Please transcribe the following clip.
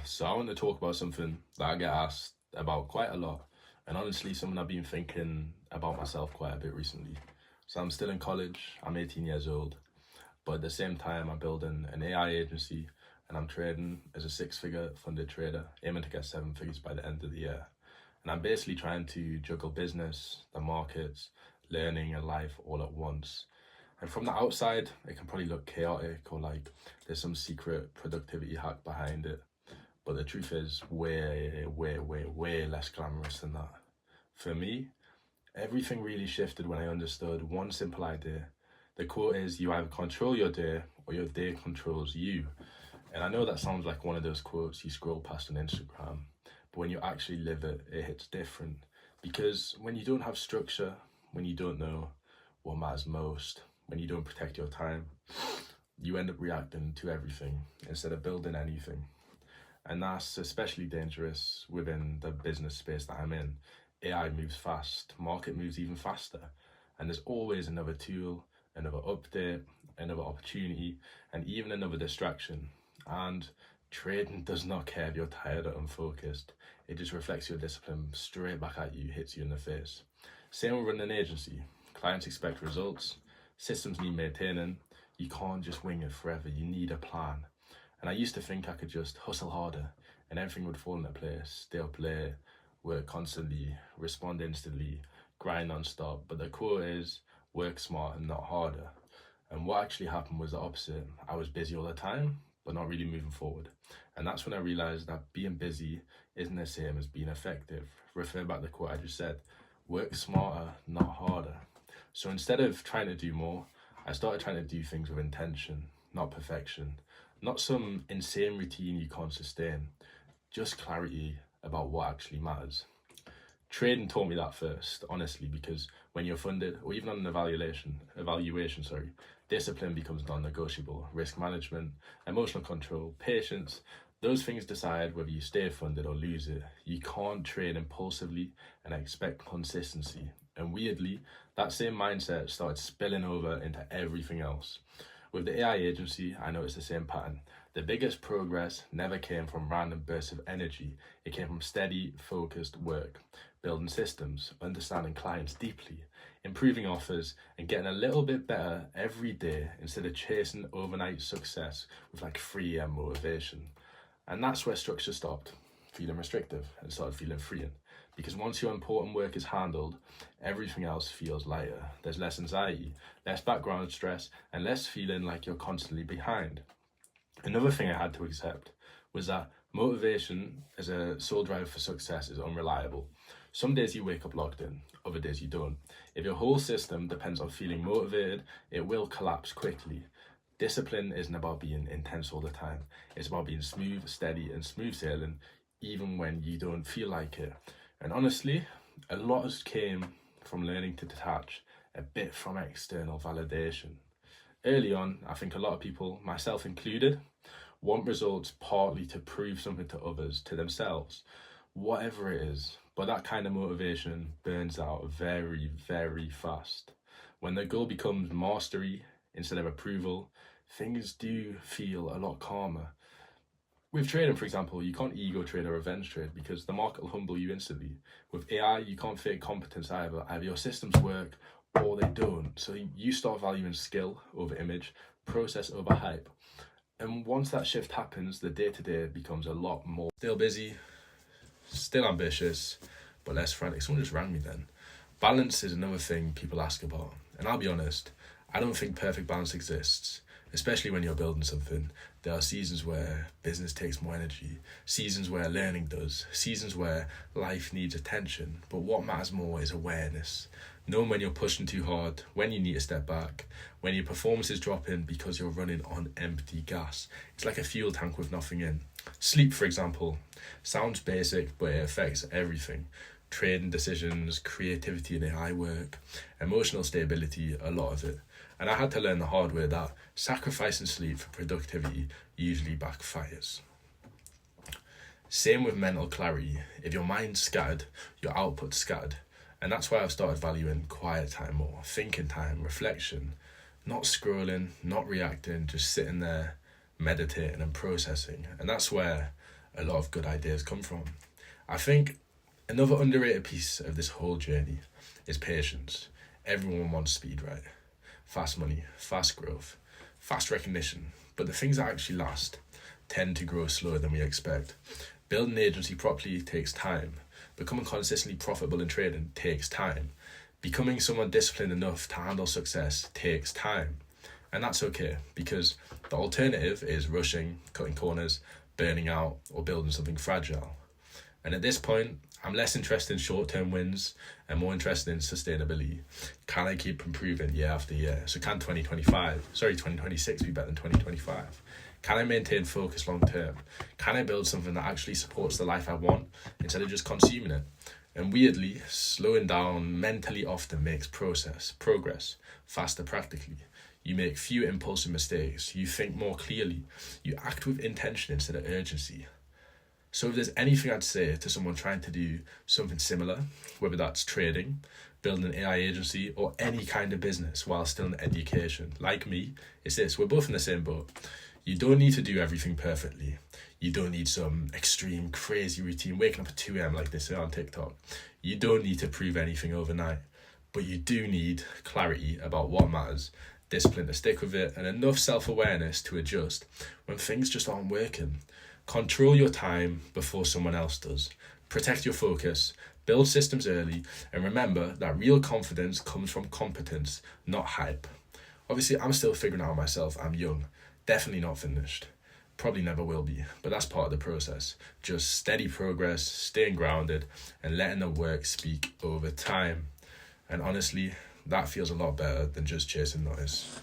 So I want to talk about something that I get asked about quite a lot, and honestly, something I've been thinking about myself quite a bit recently. So I'm still in college, I'm 18 years old, but at the same time, I'm building an AI agency and I'm trading as a six-figure funded trader, aiming to get seven figures by the end of the year. And I'm basically trying to juggle business, the markets, learning, and life all at once. And from the outside, it can probably look chaotic or like there's some secret productivity hack behind it. But the truth is way less glamorous than that. For me, everything really shifted when I understood one simple idea. The quote is, you either control your day or your day controls you. And I know that sounds like one of those quotes you scroll past on Instagram, but when you actually live it, it hits different. Because when you don't have structure, when you don't know what matters most, when you don't protect your time, you end up reacting to everything instead of building anything. And that's especially dangerous within the business space that I'm in. AI moves fast, market moves even faster, and there's always another tool, another update, another opportunity, and even another distraction. And trading does not care if you're tired or unfocused. It just reflects your discipline straight back at you, hits you in the face. Same with running an agency. Clients expect results, systems need maintaining. You can't just wing it forever, you need a plan. And I used to think I could just hustle harder and everything would fall into place. Stay up late, work constantly, respond instantly, grind non-stop. But the quote is, work smart and not harder. And what actually happened was the opposite. I was busy all the time, but not really moving forward. And that's when I realized that being busy isn't the same as being effective. Refer back to the quote I just said, work smarter, not harder. So instead of trying to do more, I started trying to do things with intention, not perfection. Not some insane routine you can't sustain, just clarity about what actually matters. Trading taught me that first, honestly, because when you're funded or even on an evaluation, discipline becomes non-negotiable. Risk management, emotional control, patience, those things decide whether you stay funded or lose it. You can't trade impulsively and expect consistency. And weirdly, that same mindset started spilling over into everything else. With the AI agency, I noticed the same pattern. The biggest progress never came from random bursts of energy. It came from steady, focused work, building systems, understanding clients deeply, improving offers, and getting a little bit better every day instead of chasing overnight success with like 3 AM motivation. And that's where structure stopped feeling restrictive and started feeling freeing. Because once your important work is handled, everything else feels lighter. There's less anxiety, less background stress, and less feeling like you're constantly behind. Another thing I had to accept was that motivation as a sole driver for success is unreliable. Some days you wake up logged in, other days you don't. If your whole system depends on feeling motivated, it will collapse quickly. Discipline isn't about being intense all the time. It's about being smooth, steady, and smooth sailing, even when you don't feel like it. And honestly, a lot has came from learning to detach a bit from external validation. Early on, I think a lot of people, myself included, want results partly to prove something to others, to themselves, whatever it is. But that kind of motivation burns out very fast. When the goal becomes mastery instead of approval, things do feel a lot calmer. With trading, for example, you can't ego trade or revenge trade because the market will humble you instantly. With AI, you can't fake competence either. Either your systems work or they don't. So you start valuing skill over image, process over hype. And once that shift happens, the day-to-day becomes a lot more. Still busy, still ambitious, but less frantic. Someone just rang me then. Balance is another thing people ask about. And I'll be honest, I don't think perfect balance exists. Especially when you're building something, there are seasons where business takes more energy, seasons where learning does, seasons where life needs attention. But what matters more is awareness. Knowing when you're pushing too hard, when you need to step back, when your performance is dropping because you're running on empty gas. It's like a fuel tank with nothing in. Sleep, for example, sounds basic, but it affects everything. Trading decisions, creativity in AI work, emotional stability, a lot of it. And I had to learn the hard way that sacrificing sleep for productivity usually backfires. Same with mental clarity. If your mind's scattered, your output's scattered. And that's why I've started valuing quiet time more, thinking time, reflection, not scrolling, not reacting, just sitting there, meditating and processing. And that's where a lot of good ideas come from. I think another underrated piece of this whole journey is patience. Everyone wants speed, right? Fast money, fast growth, fast recognition. But the things that actually last tend to grow slower than we expect. Building an agency properly takes time. Becoming consistently profitable in trading takes time. Becoming someone disciplined enough to handle success takes time. And that's okay, because the alternative is rushing, cutting corners, burning out, or building something fragile. And at this point, I'm less interested in short-term wins and more interested in sustainability. Can I keep improving year after year? So can 2026 be better than 2025? Can I maintain focus long term? Can I build something that actually supports the life I want instead of just consuming it? And weirdly, slowing down mentally often makes progress faster practically. You make fewer impulsive mistakes. You think more clearly. You act with intention instead of urgency. So if there's anything I'd say to someone trying to do something similar, whether that's trading, building an AI agency, or any kind of business while still in education, like me, it's this: we're both in the same boat. You don't need to do everything perfectly. You don't need some extreme, crazy routine, waking up at 2 a.m. like they say on TikTok. You don't need to prove anything overnight. But you do need clarity about what matters, discipline to stick with it, and enough self-awareness to adjust when things just aren't working. Control your time before someone else does. Protect your focus, build systems early, and remember that real confidence comes from competence, not hype. Obviously, I'm still figuring out myself. I'm young, definitely not finished. Probably never will be, but that's part of the process. Just steady progress, staying grounded, and letting the work speak over time. And honestly, that feels a lot better than just chasing noise.